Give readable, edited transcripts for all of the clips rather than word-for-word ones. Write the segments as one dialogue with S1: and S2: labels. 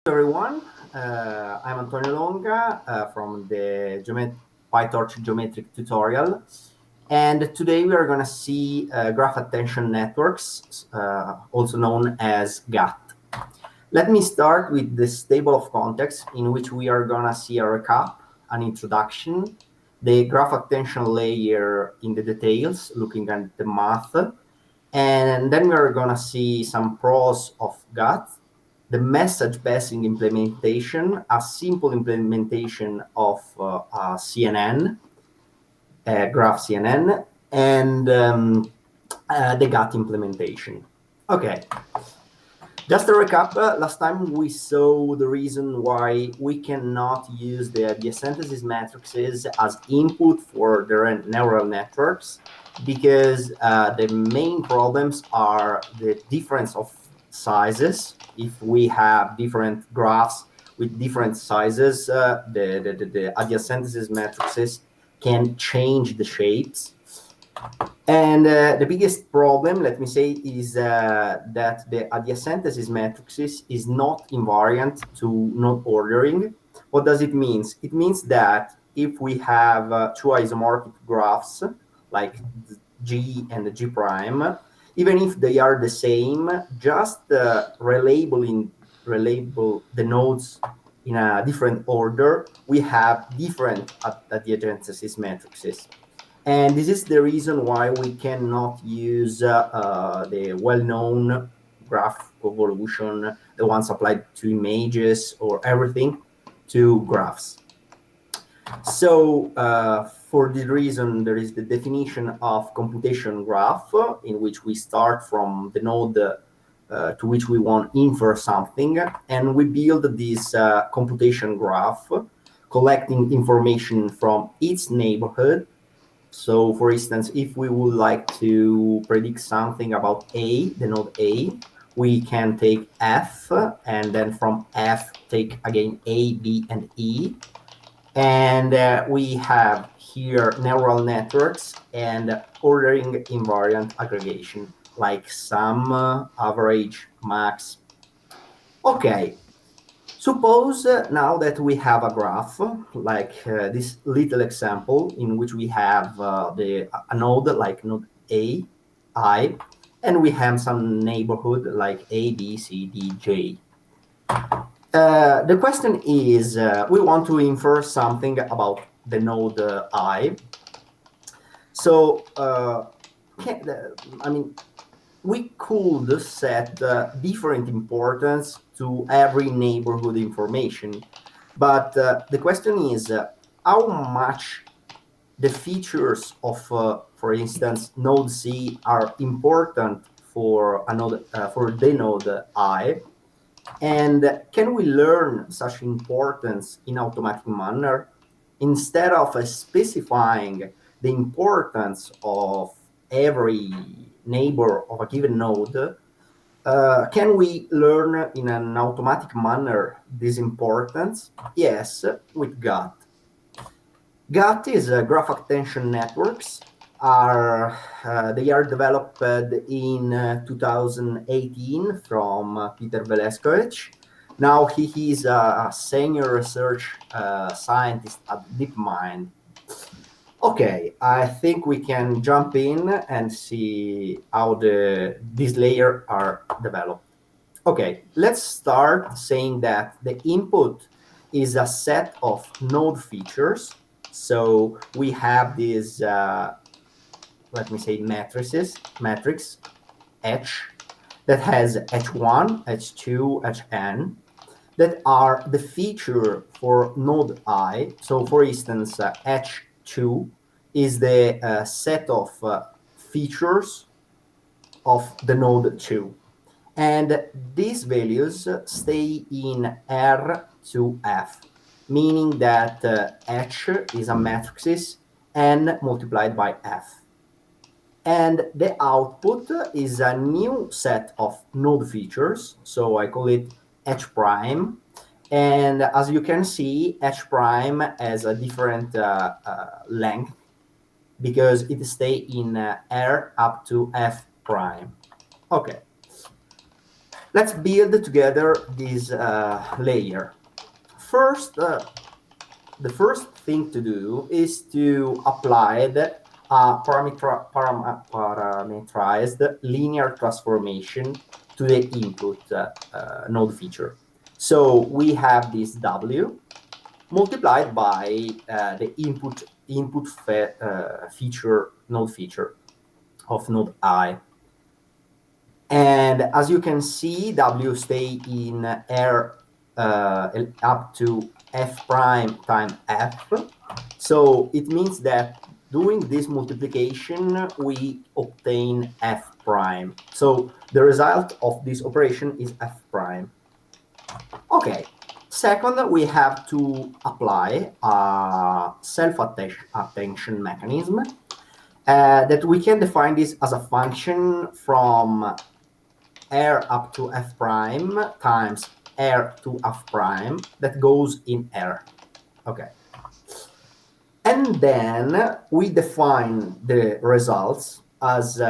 S1: Everyone. I'm Antonio Longa from the Pytorch Geometric tutorial. And today we are going to see graph attention networks, also known as GAT. Let me start with this table of context in which we are going to see a recap, an introduction, the graph attention layer in the details, looking at the math. And then we are going to see some pros of GAT, the message passing implementation, a simple implementation of CNN, graph CNN, and the GAT implementation. Okay. Just to recap, last time we saw the reason why we cannot use the synthesis matrices as input for the neural networks, because the main problems are the difference of sizes. If we have different graphs with different sizes, the synthesis matrices can change the shapes. And the biggest problem, let me say, is that the adiasynthesis matrices is not invariant to node ordering. What does it mean? It means that if we have two isomorphic graphs, like G and G prime, even if they are the same, just relabel the nodes in a different order, we have different adiasynthesis matrices. And this is the reason why we cannot use the well-known graph convolution, the ones applied to images or everything, to graphs. So for this reason, there is the definition of computation graph, in which we start from the node to which we want to infer something, and we build this computation graph, collecting information from its neighborhood. So, for instance, if we would like to predict something about A, the node A, we can take F, and then from F take again A, B, and E. And we have here neural networks and ordering invariant aggregation, like sum, average, max. Okay. Suppose now that we have a graph, like this little example in which we have a node like node A, I, and we have some neighborhood like A, B, C, D, J. The question is, we want to infer something about the node I. So, we could set different importance to every neighborhood information. But the question is how much the features of, for instance, node C are important for the node I, and can we learn such importance in automatic manner instead of specifying the importance of every neighbor of a given node? Can we learn in an automatic manner this importance? Yes, with GAT. GAT is graph attention networks. They are developed in 2018 from Peter Veleskovich. Now he is a senior research scientist at DeepMind. Okay, I think we can jump in and see how these layers are developed. Okay, let's start saying that the input is a set of node features. So we have these, let me say, matrix H, that has H1, H2, Hn, that are the feature for node I. So for instance, H2 is the set of features of the node 2. And these values stay in R to F, meaning that H is a matrix N multiplied by F. And the output is a new set of node features, so I call it H prime. And as you can see, H prime has a different length because it stays in R up to F prime. Okay. Let's build together this layer. First, the first thing to do is to apply the parameterized linear transformation to the input node feature. So we have this W multiplied by the input feature of node I. And as you can see, W stay in R up to F prime times F. So it means that doing this multiplication, we obtain F prime. So the result of this operation is F prime. Okay. Second, we have to apply a self-attention mechanism that we can define this as a function from R up to F prime times R to F prime that goes in R. Okay. And then we define the results as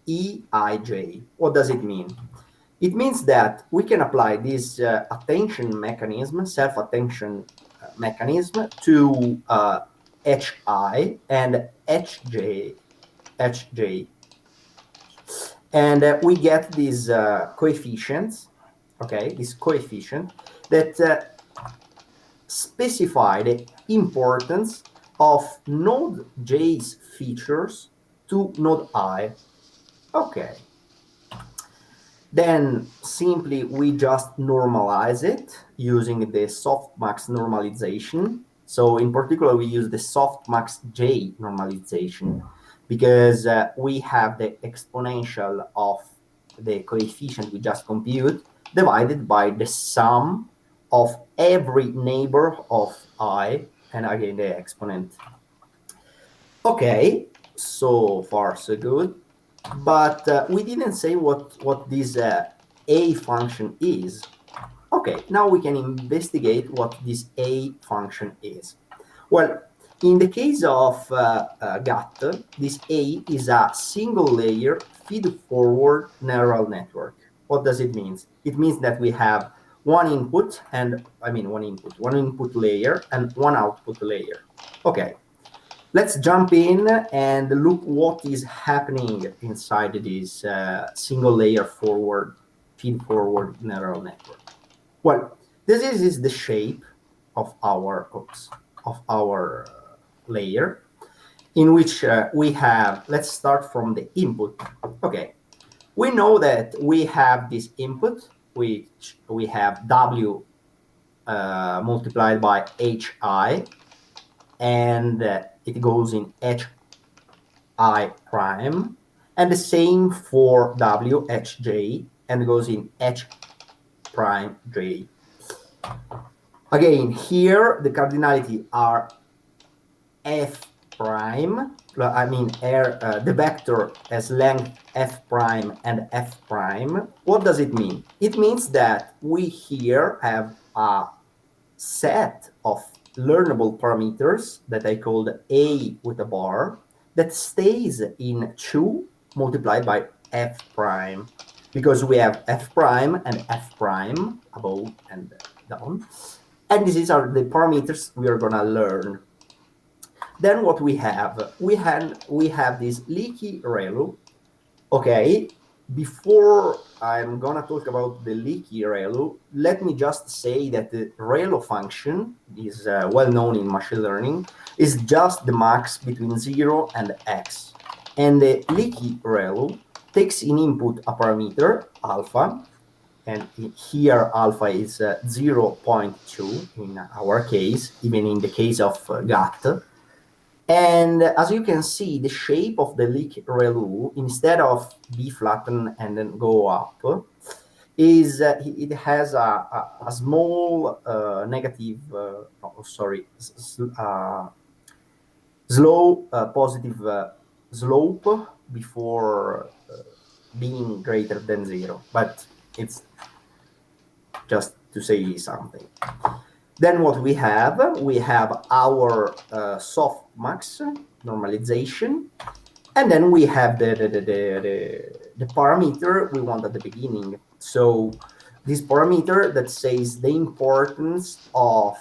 S1: EIJ. What does it mean? It means that we can apply this attention mechanism, self-attention mechanism to HI and HJ. And we get these coefficients, okay, this coefficient that specify the importance of node J's features to node I. Okay. Then simply we just normalize it using the softmax normalization. So in particular, we use the softmax J normalization because we have the exponential of the coefficient we just compute divided by the sum of every neighbor of I, and again the exponent. Okay, so far so good. But we didn't say what this A function is. Okay, now we can investigate what this A function is. Well, in the case of GAT, this A is a single layer feed-forward neural network. What does it mean? It means that we have one input layer and one output layer. Okay. Let's jump in and look what is happening inside this single layer feed-forward neural network. Well, this is the shape of our layer, in which we have, let's start from the input. Okay, we know that we have this input, which we have W multiplied by HI, and it goes in HI prime, and the same for WHJ, and goes in H prime J. Again, here the cardinality are F prime, the vector has length F prime and F prime. What does it mean? It means that we here have a set of learnable parameters that I called A with a bar that stays in 2 multiplied by F prime, because we have F prime and F prime above and down. And these are the parameters we are gonna learn. Then what we have? We have this Leaky ReLU. Okay, before I'm gonna talk about the Leaky ReLU, let me just say that the ReLU function is well known in machine learning, is just the max between 0 and x. And the Leaky ReLU takes in input a parameter, alpha, and here alpha is 0.2 in our case, even in the case of GAT. And as you can see, the shape of the Leaky ReLU, instead of be flattened and then go up, is it has a small negative, slow positive slope before being greater than 0. But it's just to say something. Then what we have our softmax normalization, and then we have the the parameter we want at the beginning. So this parameter that says the importance of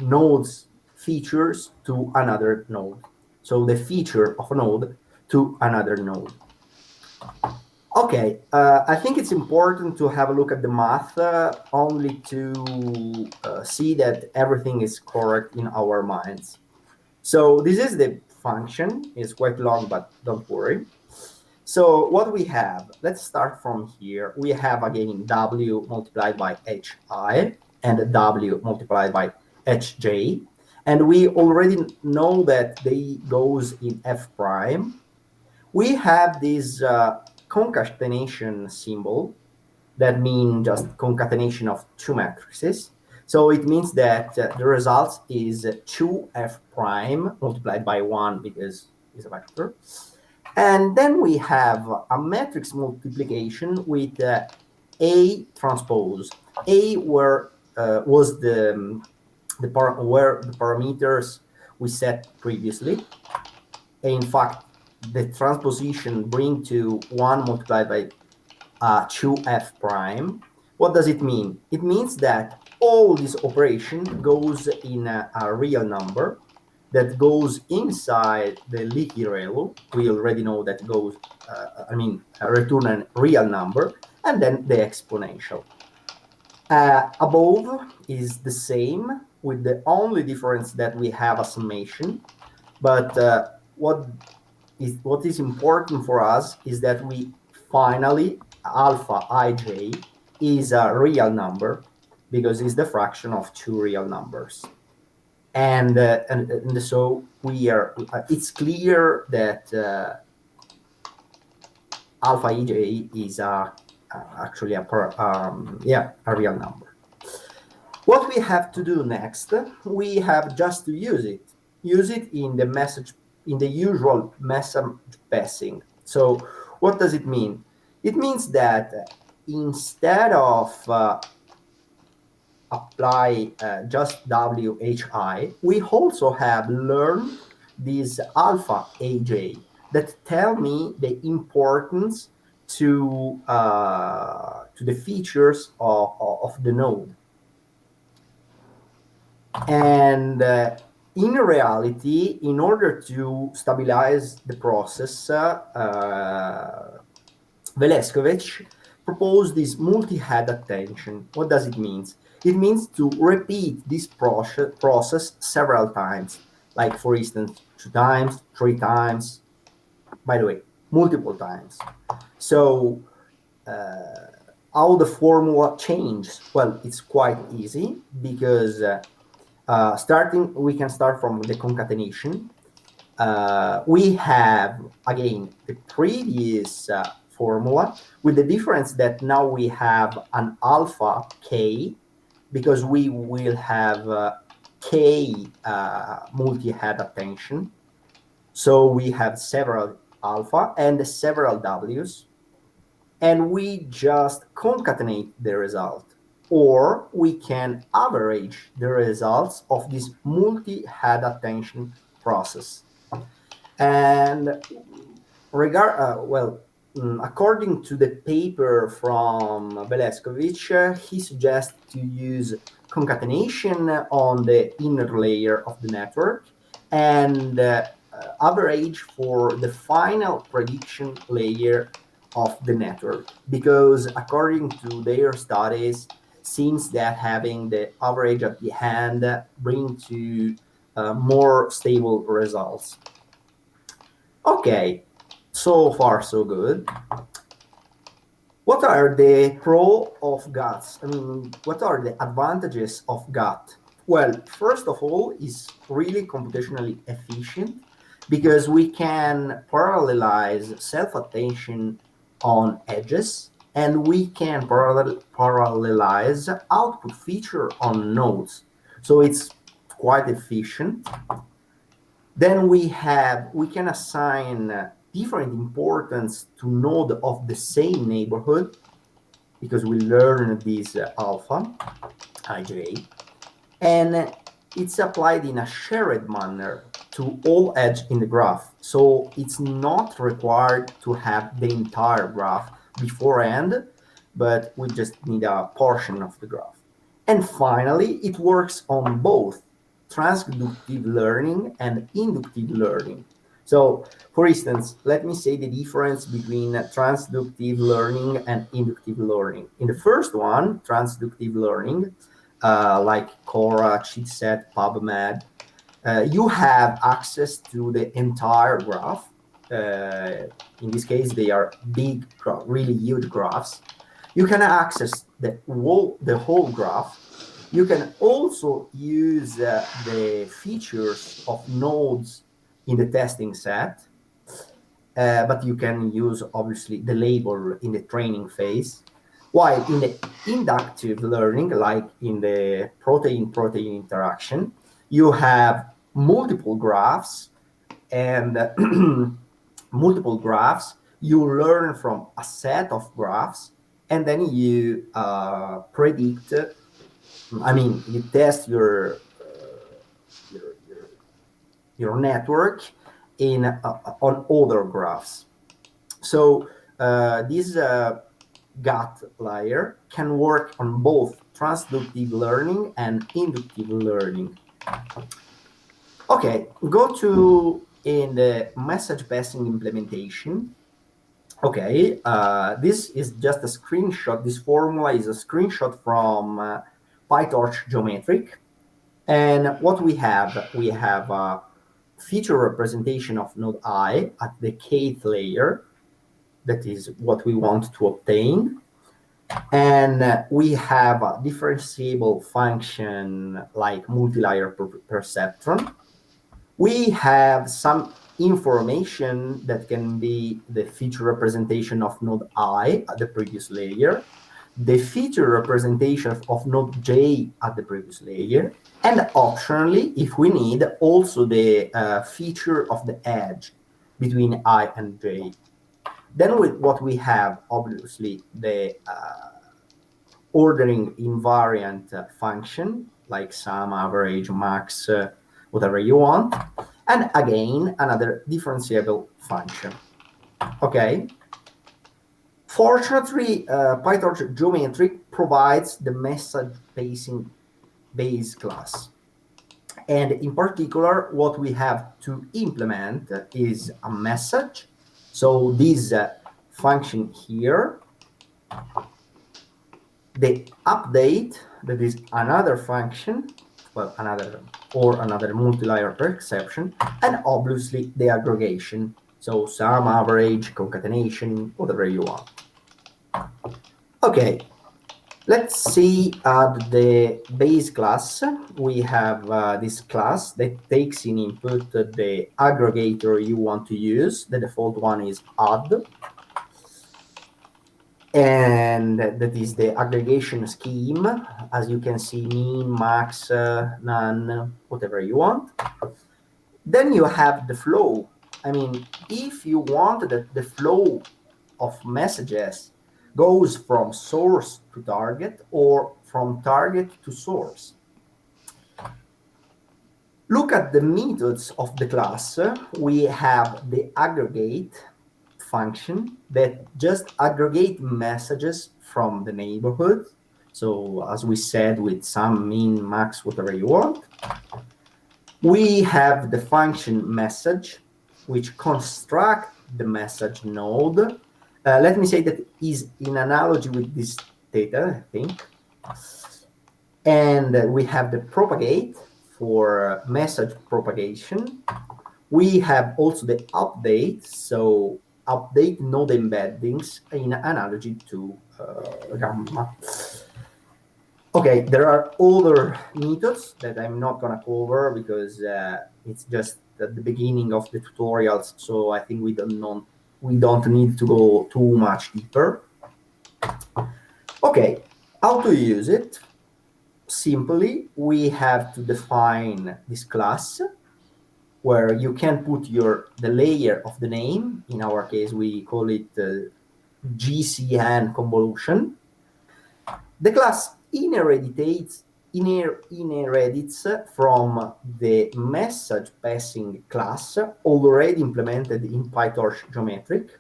S1: node's features to another node. So the feature of a node to another node. Okay, I think it's important to have a look at the math only to see that everything is correct in our minds. So this is the function. It's quite long, but don't worry. So what we have, let's start from here. We have again W multiplied by HI and W multiplied by HJ. And we already know that they goes in F prime. We have this concatenation symbol that means just concatenation of two matrices. So it means that the result is 2F prime multiplied by 1 because it's a vector. And then we have a matrix multiplication with A transpose. A where was where the parameters we set previously. In fact, the transposition bring to 1 multiplied by 2F prime. What does it mean? It means that all this operation goes in a real number that goes inside the Leaky ReLU. We already know that goes, return a real number, and then the exponential. Above is the same, with the only difference that we have a summation. But what is important for us is that we finally, alpha ij is a real number because it's the fraction of two real numbers. And so we are. It's clear that alpha ej is actually a real number. What we have to do next, we have just to use it. Use it in the usual message passing. So what does it mean? It means that instead of apply just WHI, we also have learned this alpha AJ that tell me the importance to the features of the node. And in reality, in order to stabilize the process, Veleskovich proposed this multi-head attention. What does it mean? It means to repeat this process several times, like for instance, 2 times, 3 times, by the way, multiple times. So how the formula changes? Well, it's quite easy because we can start from the concatenation. We have, again, the previous formula with the difference that now we have an alpha k because we will have k multi-head attention. So we have several alpha and several w's, and we just concatenate the result. Or we can average the results of this multi-head attention process. And according to the paper from Veleskovich, he suggests to use concatenation on the inner layer of the network and average for the final prediction layer of the network, because according to their studies, seems that having the average at the end bring to more stable results. Okay, so far so good. What are the pros of GATs? What are the advantages of GAT? Well, first of all, it's really computationally efficient because we can parallelize self-attention on edges, and we can parallelize output feature on nodes. So it's quite efficient. Then we can assign different importance to node of the same neighborhood because we learn this alpha ij, and it's applied in a shared manner. to all edge in the graph. So it's not required to have the entire graph beforehand, but we just need a portion of the graph. And finally, it works on both transductive learning and inductive learning. So, for instance, let me say the difference between transductive learning and inductive learning. In the first one, transductive learning, like Cora, Chipset, PubMed, you have access to the entire graph. In this case, they are big, really huge graphs. You can access the whole graph. You can also use the features of nodes in the testing set, but you can use, obviously, the label in the training phase. While in the inductive learning, like in the protein-protein interaction, you have multiple graphs, and multiple graphs, you learn from a set of graphs, and then you predict, you test your network in on other graphs. So this GAT layer can work on both transductive learning and inductive learning. Okay, go to in the message passing implementation. Okay, this is just a screenshot. This formula is a screenshot from Pytorch Geometric. And what we have a feature representation of node I at the kth layer. That is what we want to obtain. And we have a differentiable function like multilayer perceptron. We have some information that can be the feature representation of node I at the previous layer, the feature representation of node J at the previous layer, and optionally, if we need, also the feature of the edge between I and J. Then with what we have, obviously, the ordering invariant function, like sum, average, max, whatever you want, and again, another differentiable function. Okay. Fortunately, Pytorch Geometric provides the message passing base class. And in particular, what we have to implement is a message. So this function here, the update, that is another function, well, another multilayer perception, and obviously the aggregation. So sum, average, concatenation, whatever you want. Okay, let's see at the base class. We have this class that takes in input the aggregator you want to use. The default one is add. And that is the aggregation scheme. As you can see, mean, max, none, whatever you want. Then you have the flow. I mean, if you want that the flow of messages goes from source to target or from target to source. Look at the methods of the class. We have the aggregate function that just aggregate messages from the neighborhood. So as we said, with sum, mean, max, whatever you want. We have the function message, which construct the message node. Let me say that is in analogy with this data, I think. And we have the propagate for message propagation. We have also the update, so update node embeddings in analogy to gamma. Okay, there are other methods that I'm not going to cover because it's just at the beginning of the tutorials, so I think we don't need to go too much deeper. Okay, how to use it? Simply, we have to define this class where you can put the layer of the name. In our case, we call it GCNConvolution. The class inherits inherits from the message passing class already implemented in Pytorch Geometric.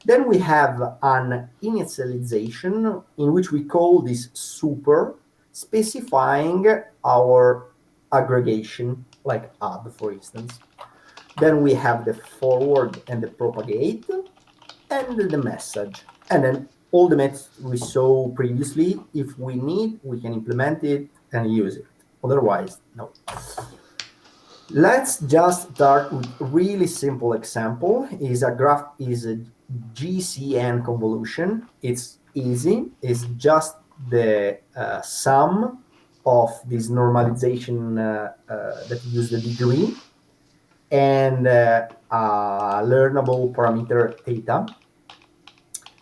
S1: Then we have an initialization in which we call this super, specifying our aggregation, like add, for instance. Then we have the forward and the propagate, and the message. And then all the methods we saw previously, if we need, we can implement it and use it. Otherwise, no. Let's just start with a really simple example. Is a GCN convolution. It's easy. It's just the sum of this normalization that use the degree and learnable parameter theta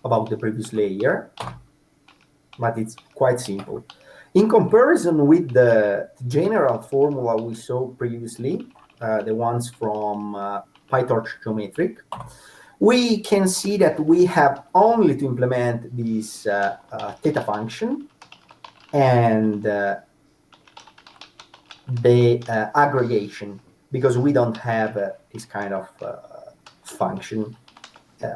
S1: about the previous layer, but it's quite simple. In comparison with the general formula we saw previously, the ones from Pytorch Geometric, we can see that we have only to implement this theta function and the aggregation, because we don't have this kind of function.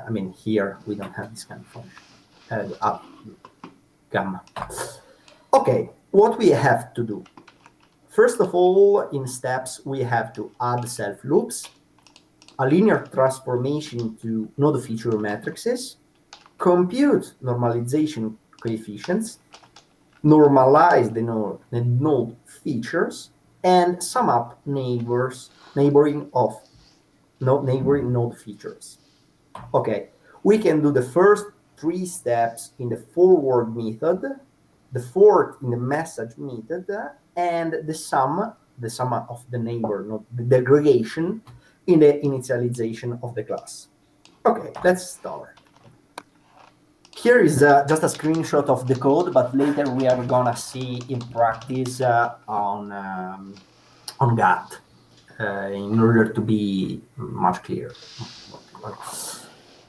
S1: I mean, here we don't have this kind of function, gamma. Okay, what we have to do? First of all, in steps, we have to add self-loops, a linear transformation to node feature matrices, compute normalization coefficients, normalize the node features, and sum up neighboring node features. Okay, we can do the first 3 steps in the forward method, the fourth in the message method, and the sum of the neighbor node, the aggregation in the initialization of the class. Okay, let's start. Here is just a screenshot of the code, but later we are gonna see in practice on GAT in order to be much clearer.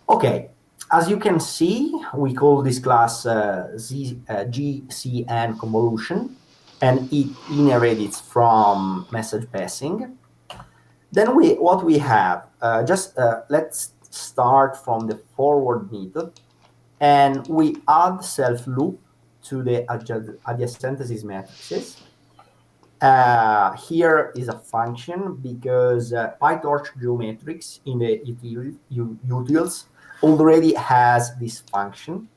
S1: Okay, as you can see, we call this class GCNConv, and it inherits from message passing. Then what we have, let's start from the forward method, and we add self-loop to the adjacencies matrices. Here is a function because Pytorch Geometrics in the utils already has this function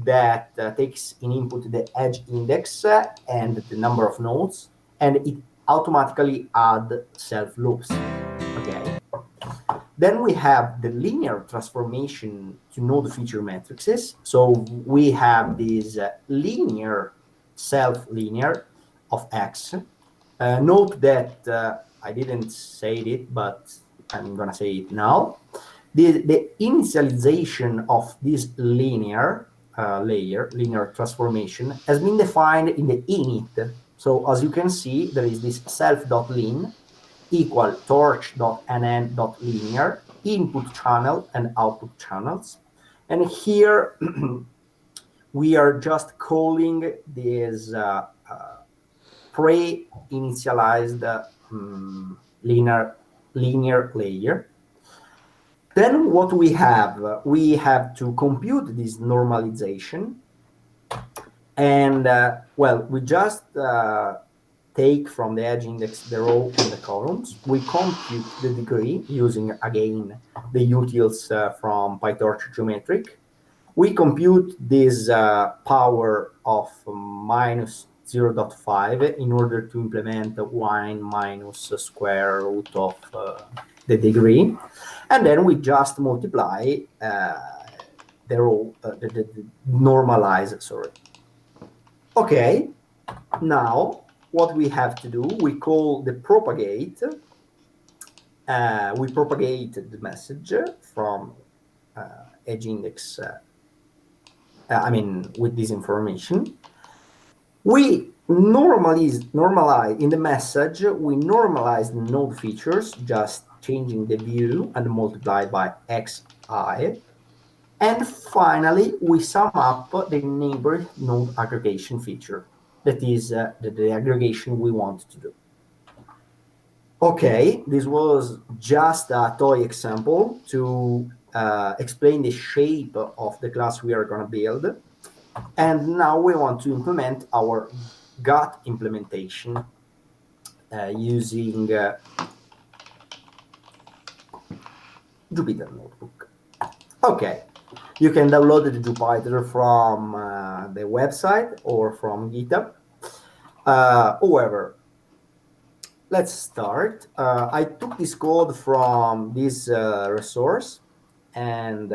S1: that takes in input the edge index and the number of nodes, and it automatically adds self-loops. Okay. Then we have the linear transformation to node feature matrices. So we have this linear self-linear of X. Note that I didn't say it, but I'm gonna say it now. The initialization of this linear linear transformation, has been defined in the init. So as you can see, there is this self.lin equal torch.nn.linear input channel and output channels. And here we are just calling this pre-initialized linear layer. Then what we have to compute this normalization, and well, we just take from the edge index the row and the columns. We compute the degree using, again, the utils from Pytorch Geometric. We compute this power of minus 0.5 in order to implement 1 minus square root of the degree. And then we just multiply the row, the normalize, sorry. Okay, now what we have to do, we call the propagate. We propagate the message from edge index, with this information. We normalize in the message, we normalize the node features, just changing the view and multiply by xi. And finally, we sum up the neighbor node aggregation feature. that is the aggregation we want to do. Okay, this was just a toy example to explain the shape of the class we are going to build. And now we want to implement our GAT implementation using Jupyter Notebook. Okay, you can download the Jupyter from the website or from GitHub. However, let's start. I took this code from this resource, and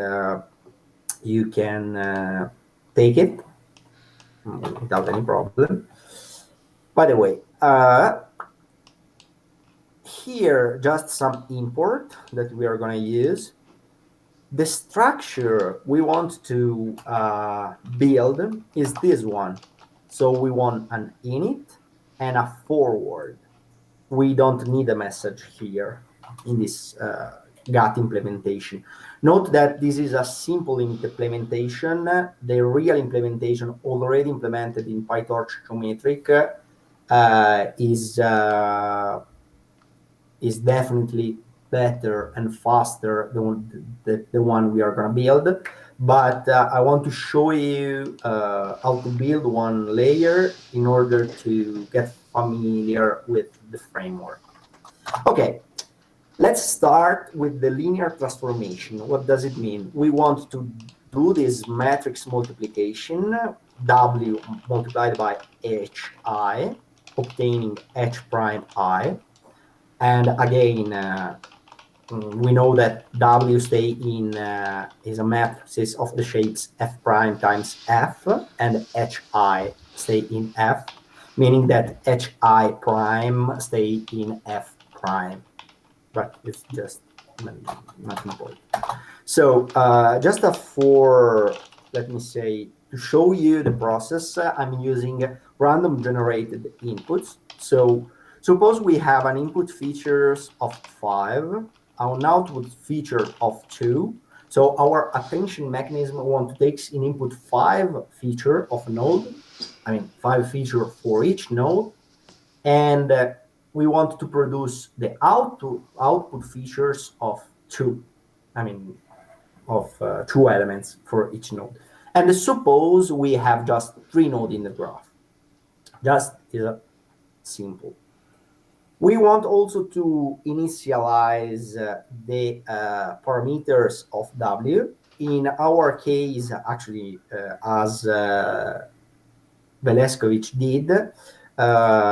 S1: you can take it without any problem. By the way, here just some import that we are going to use. The structure we want to build is this one. So we want an init and a forward. We don't need a message here in this GAT implementation. Note that this is a simple implementation. The real implementation already implemented in Pytorch Geometric is definitely better and faster than the one we are going to build. But I want to show you how to build one layer in order to get familiar with the framework. Okay, let's start with the linear transformation. What does it mean? We want to do this matrix multiplication, W multiplied by HI, obtaining H prime I. And again, we know that W stay in is a matrix of the shapes F prime times F, and HI stay in F, meaning that HI prime stay in F prime. But it's just not important. So just for, let me say, to show you the process, I'm using random generated inputs. So suppose we have an input features of 5, an output feature of 2. So our attention mechanism want to take in input 5 feature of a node, 5 feature for each node, and we want to produce the output features of 2, of 2 elements for each node. And suppose we have just 3 nodes in the graph. Just simple. We want also to initialize the parameters of W. In our case, actually, as Veleskovich did,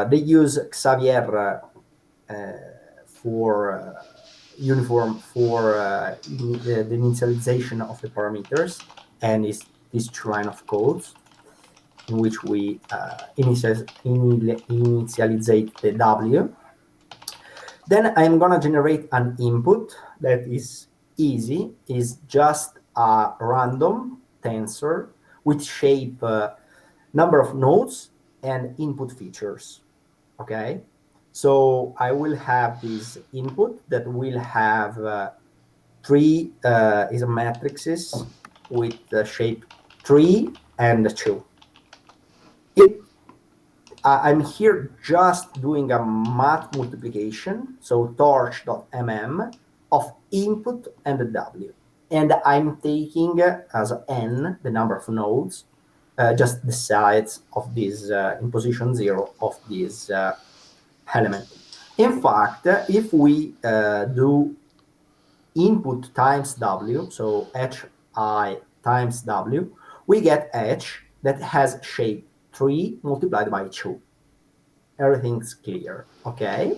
S1: they use Xavier for uniform for the initialization of the parameters, and is this 2 line of codes in which we initialize the W. Then I'm going to generate an input that is easy, is just a random tensor with shape, number of nodes, and input features. Okay, so I will have this input that will have 3 matrices with the shape 3 and 2. I'm here just doing a math multiplication, so torch.mm of input and the W. And I'm taking as n the number of nodes, just the sides of this in position 0 of this element. In fact, if we do input times W, so HI times W, we get H that has shape 3 multiplied by 2. Everything's clear, okay?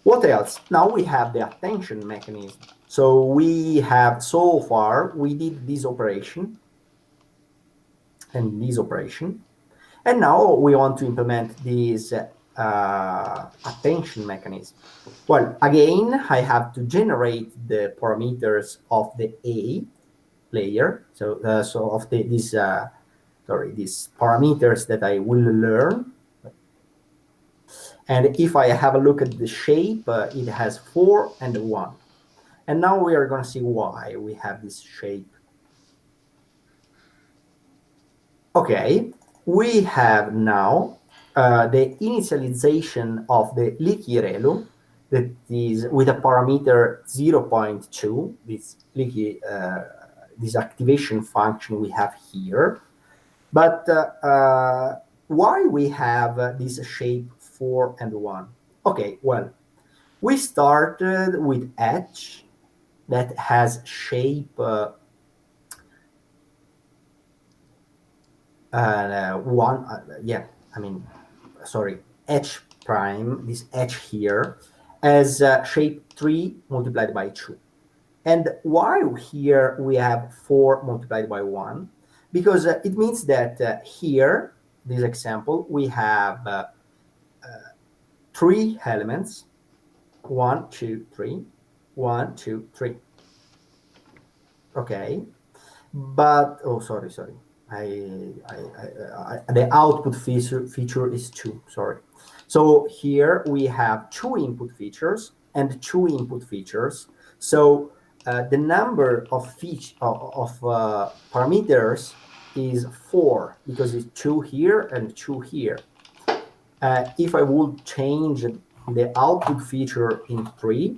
S1: What else? Now we have the attention mechanism. So we have, so far, we did this operation and this operation. And now we want to implement this attention mechanism. Well, again, I have to generate the parameters of the A layer. So, of these parameters that I will learn. And if I have a look at the shape, it has 4 and 1. And now we are going to see why we have this shape. Okay, we have now the initialization of the Leaky ReLU, that is with a parameter 0.2, this leaky this activation function we have here. But why we have this shape 4 and 1? Okay, well, we started with H that has shape 1, H prime, this H here, as shape 3 multiplied by 2. And why here we have 4 multiplied by 1? Because it means that here, this example, we have 3 elements, 1, 2, 3, 1, 2, 3. Okay, but sorry. The output feature is 2. Sorry. So here we have 2 input features and 2 input features. So the number of parameters is 4 because it's 2 here and 2 here. If I would change the output feature in 3,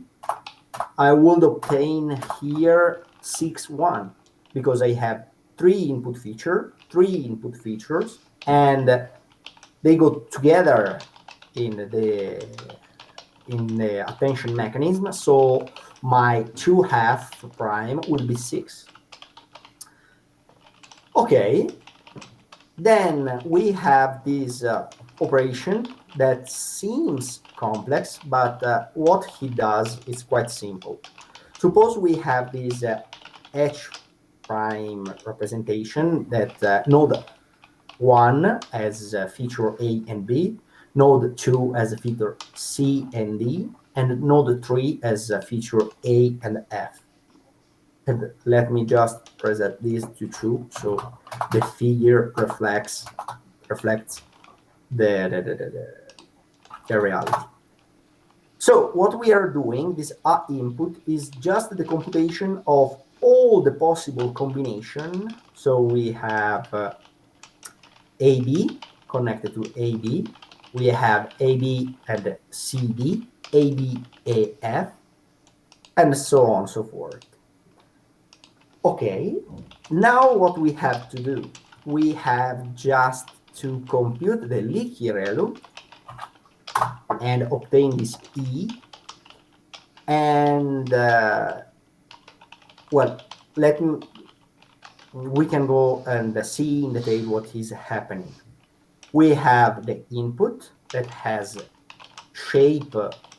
S1: I would obtain here 6, 1 because I have 3 input features, and they go together in the attention mechanism. So my 2½ prime will be 6. Okay, then we have this operation that seems complex, but what he does is quite simple. Suppose we have this H prime representation that node 1 as feature A and B, node 2 as a feature C and D, and node 3 as a feature A and F. And let me just present this to true, so the figure reflects the reality. So what we are doing, this A input, is just the computation of all the possible combination. So we have AB connected to AB. We have AB and CD, AB, AF, and so on and so forth. Okay, now what we have to do, we have just to compute the Leaky ReLU and obtain this E. And well, we can go and see in detail what is happening. We have the input that has shape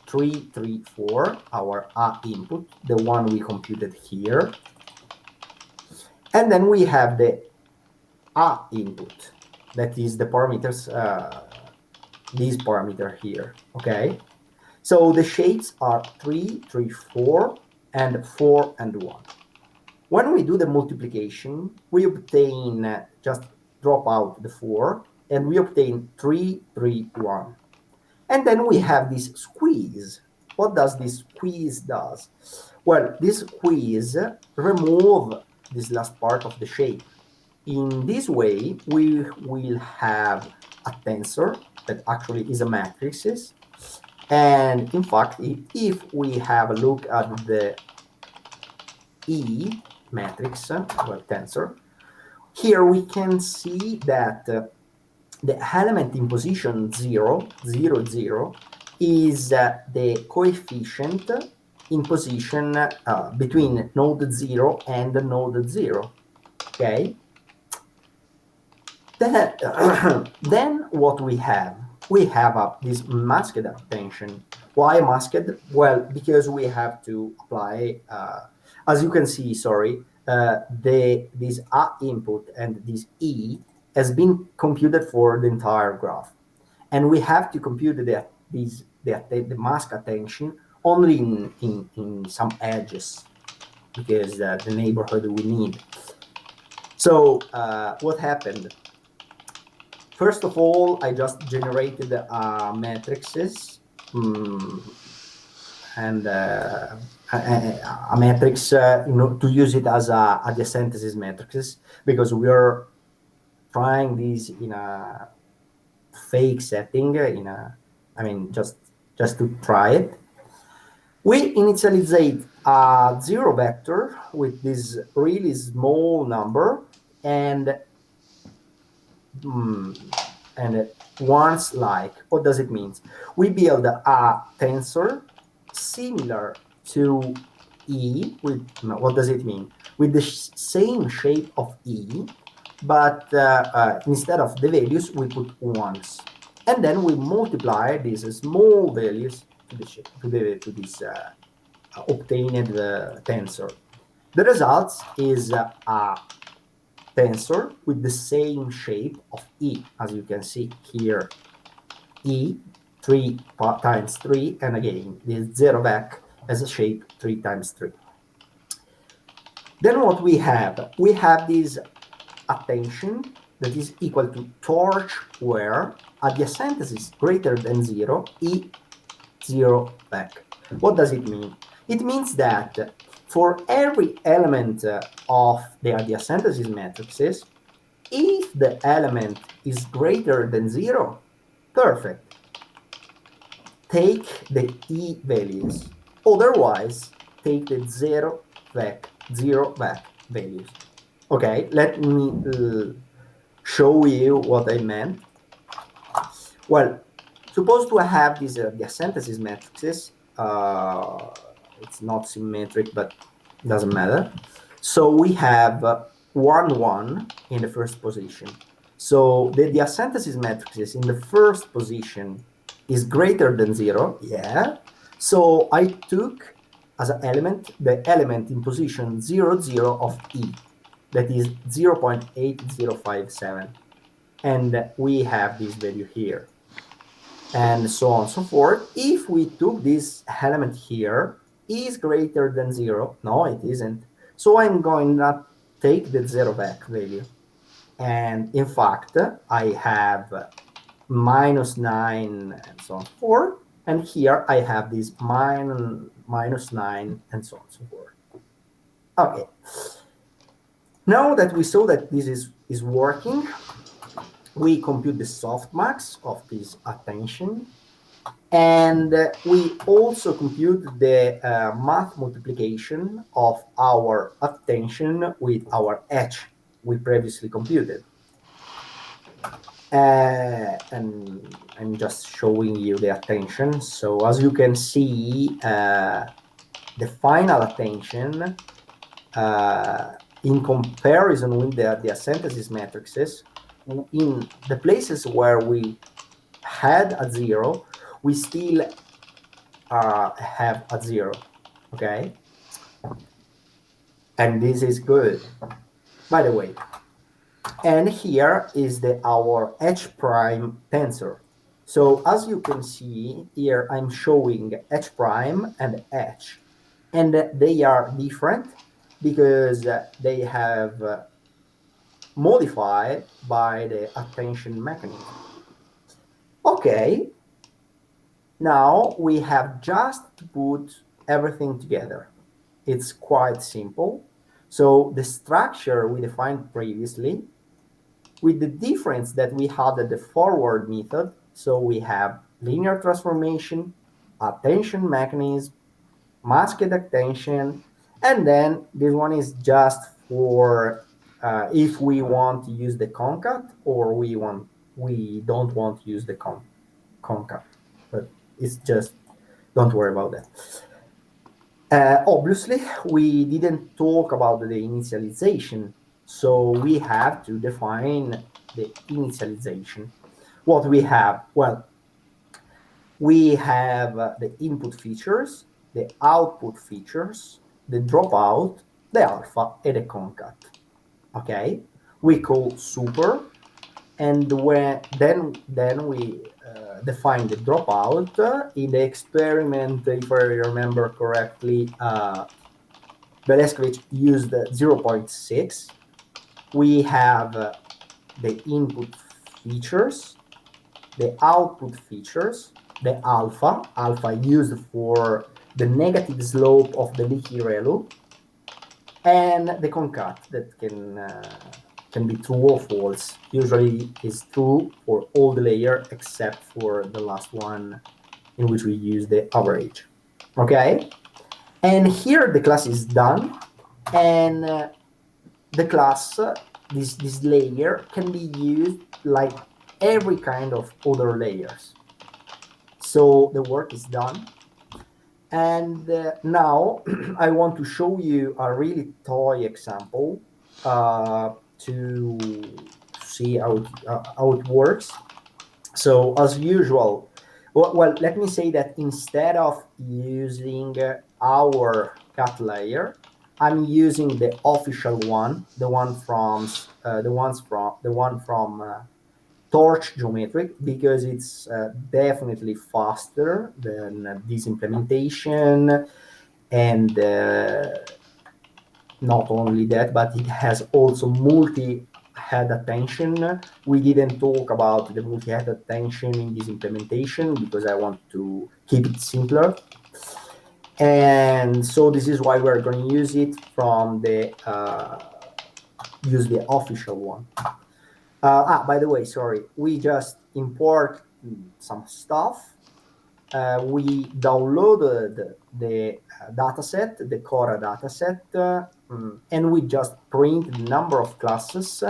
S1: 3, 3, 4, our A input, the one we computed here. And then we have the A input, that is the parameters, this parameter here, okay? So the shapes are 3, 3, 4, and 4 and 1. When we do the multiplication, we obtain, just drop out the 4, and we obtain 3, 3, 1. And then we have this squeeze. What does this squeeze does? Well, this squeeze remove this last part of the shape. In this way, we will have a tensor that actually is a matrix. And in fact, if we have a look at the E matrix, well, tensor, here we can see that the element in position 0, 0, 0 is the coefficient in position between node 0 and node 0. Okay. Then what we have? We have this masked attention. Why masked? Well, because we have to apply, as you can see, sorry, this A input and this E has been computed for the entire graph. And we have to compute the mask attention only in some edges, because the neighborhood we need. So what happened? First of all, I just generated matrices and a matrix to use it as a adjacencies matrices, because we are trying this in a fake setting, just to try it. We initialize a zero vector with this really small number and once like. What does it mean? We build a tensor similar to E with, what does it mean? With the same shape of E, but instead of the values, we put ones. And then we multiply these small values to this obtained tensor. The result is a tensor with the same shape of E, as you can see here. E 3 times 3, and again, the 0 back as a shape 3 times 3. Then what we have? We have this attention that is equal to torch where adjacency is greater than 0, E 0 back. What does it mean? It means that for every element of the adjacency matrices, if the element is greater than 0, perfect. Take the E values. Otherwise, take the 0 back values. Okay, let me show you what I meant. Well, suppose to have these adjacency matrices. It's not symmetric, but it doesn't matter. So we have 1, 1 in the first position. So the adjacency matrices in the first position is greater than 0, yeah. So I took as an element the element in position 0, 0 of E, that is 0.8057. And we have this value here. And so on and so forth. If we took this element here, E is greater than 0. No, it isn't. So I'm going to take the 0 back value. And in fact, I have minus 9 and so on and so forth. And here I have this minus 9 and so on and so forth. Okay. Now that we saw that this is working, we compute the softmax of this attention. And we also compute the math multiplication of our attention with our H we previously computed. And I'm just showing you the attention. So as you can see, the final attention in comparison with the adjacency matrices, in the places where we had a 0, we still have a 0, okay? And this is good, by the way. And here is our H prime tensor. So as you can see here, I'm showing H prime and H, and they are different because they have modified by the attention mechanism. Okay, now we have just to put everything together. It's quite simple. So the structure we defined previously, with the difference that we had at the forward method. So we have linear transformation, attention mechanism, masked attention, and then this one is just for if we want to use the concat or we don't want to use the concat. But it's just, don't worry about that. Obviously, we didn't talk about the initialization. So we have to define the initialization. What we have? Well, we have the input features, the output features, the dropout, the alpha, and the concat. Okay, we call super, and then we define the dropout. In the experiment, if I remember correctly, Beleskevich used 0.6. We have the input features, the output features, the alpha used for the negative slope of the Leaky ReLU, and the concat that can can be true or false. Usually is true for all the layer except for the last one in which we use the average. Okay, and here the class is done, and the class, this layer can be used like every kind of other layers. So the work is done. And now I want to show you a really toy example to see how it works. So as usual, well, let me say that instead of using our GAT layer, I'm using the official one, the one from Pytorch Geometric, because it's definitely faster than this implementation, and not only that, but it has also multi-head attention. We didn't talk about the multi-head attention in this implementation because I want to keep it simpler. And so this is why we're going to use it from the official one. By the way, sorry, we just import some stuff. We downloaded the dataset, the Cora dataset, and we just print the number of classes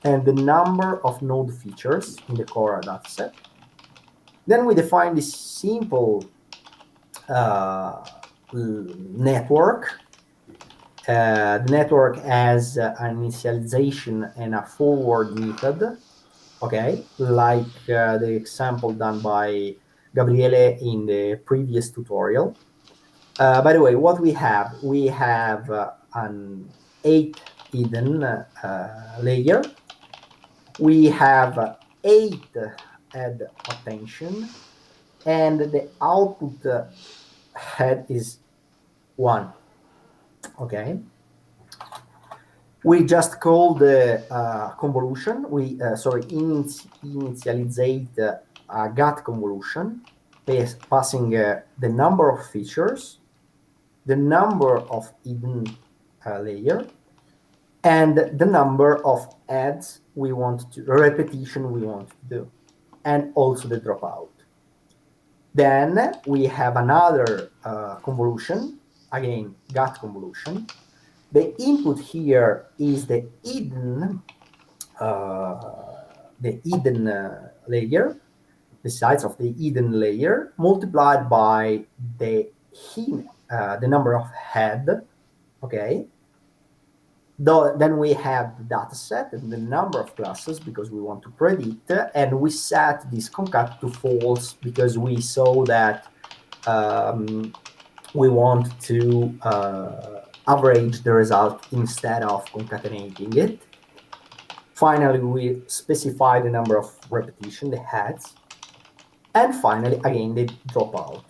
S1: and the number of node features in the Cora dataset. Then we define this simple network. The network has an initialization and a forward method, okay, like the example done by Gabriele in the previous tutorial. By the way, what we have an 8 hidden layer. We have 8 head attention, and the output head is 1. Okay. We just call the convolution. We initialize a GAT convolution, passing the number of features, the number of hidden layer, and the number of adds we want to, repetition we want to do, and also the dropout. Then we have another convolution, again GAT convolution. The input here is the hidden layer, the size of the hidden layer multiplied by the number of head. Okay. Then we have the data set and the number of classes because we want to predict, and we set this concat to false because we saw that we want to average the result instead of concatenating it. Finally, we specify the number of repetition, the heads, and finally, again, the dropout.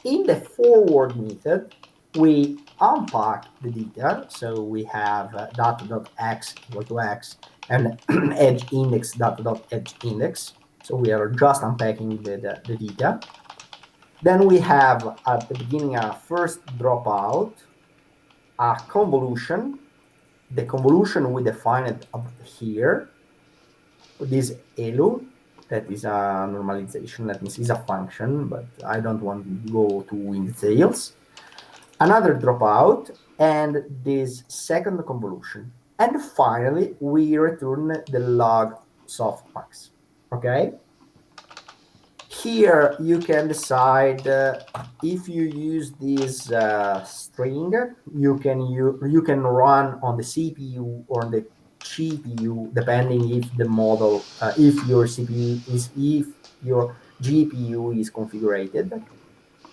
S1: In the forward method, we unpack the data, so we have data.x equal to x and edge index data.edge index. So we are just unpacking the data. Then we have at the beginning a first dropout, a convolution. The convolution we defined up here, this ReLU, that is a normalization, that means it's a function, but I don't want to go in details. Another dropout, and this second convolution. And finally, we return the log softmax, okay? Here you can decide if you use this string, you can run on the CPU or the GPU, depending if the model, if your GPU is configured.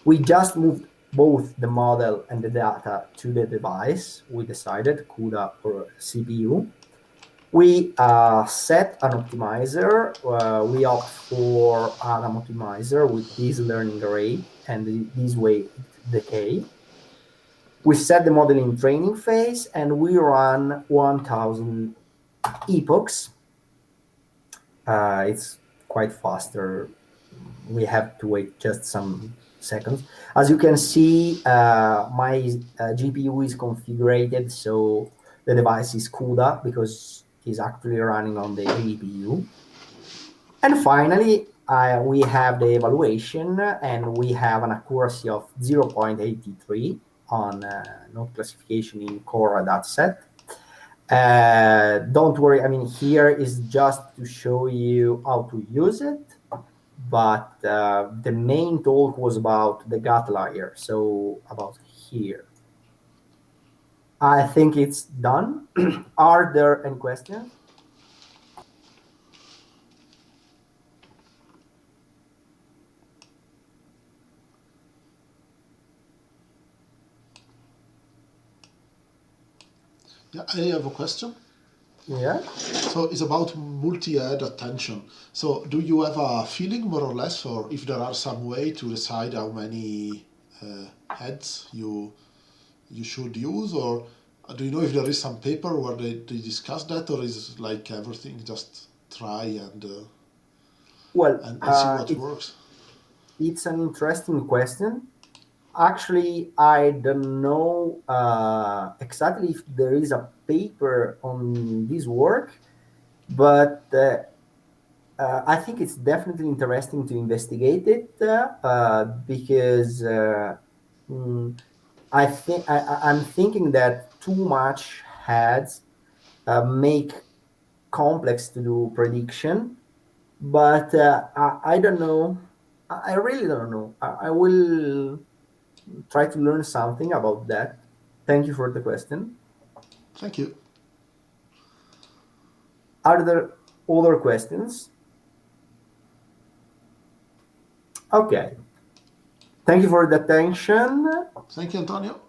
S1: We just moved both the model and the data to the device. We decided CUDA or CPU. We set an optimizer. We opt for an optimizer with this learning array and this way decay. We set the model in training phase and we run 1000 epochs. It's quite faster. We have to wait just some seconds. As you can see, my GPU is configured, so the device is CUDA because is actually running on the GPU. And finally, we have the evaluation, and we have an accuracy of 0.83 on node classification in core dataset. Don't worry, I mean, here is just to show you how to use it, but the main talk was about the GAT layer, so about here. I think it's done. Are there any questions?
S2: Yeah, I have a question.
S1: Yeah.
S2: So it's about multi-head attention. So do you have a feeling more or less, or if there are some way to decide how many heads you should use, or do you know if there is some paper where they discuss that, or is like everything just try and
S1: Well,
S2: see what works?
S1: It's an interesting question. Actually, I don't know exactly if there is a paper on this work, but I think it's definitely interesting to investigate it because I'm thinking that too much heads make complex to do prediction, but I don't know. I really don't know. I will try to learn something about that. Thank you for the question.
S2: Thank you.
S1: Are there other questions? Okay. Thank you for the attention.
S2: Thank you, Antonio.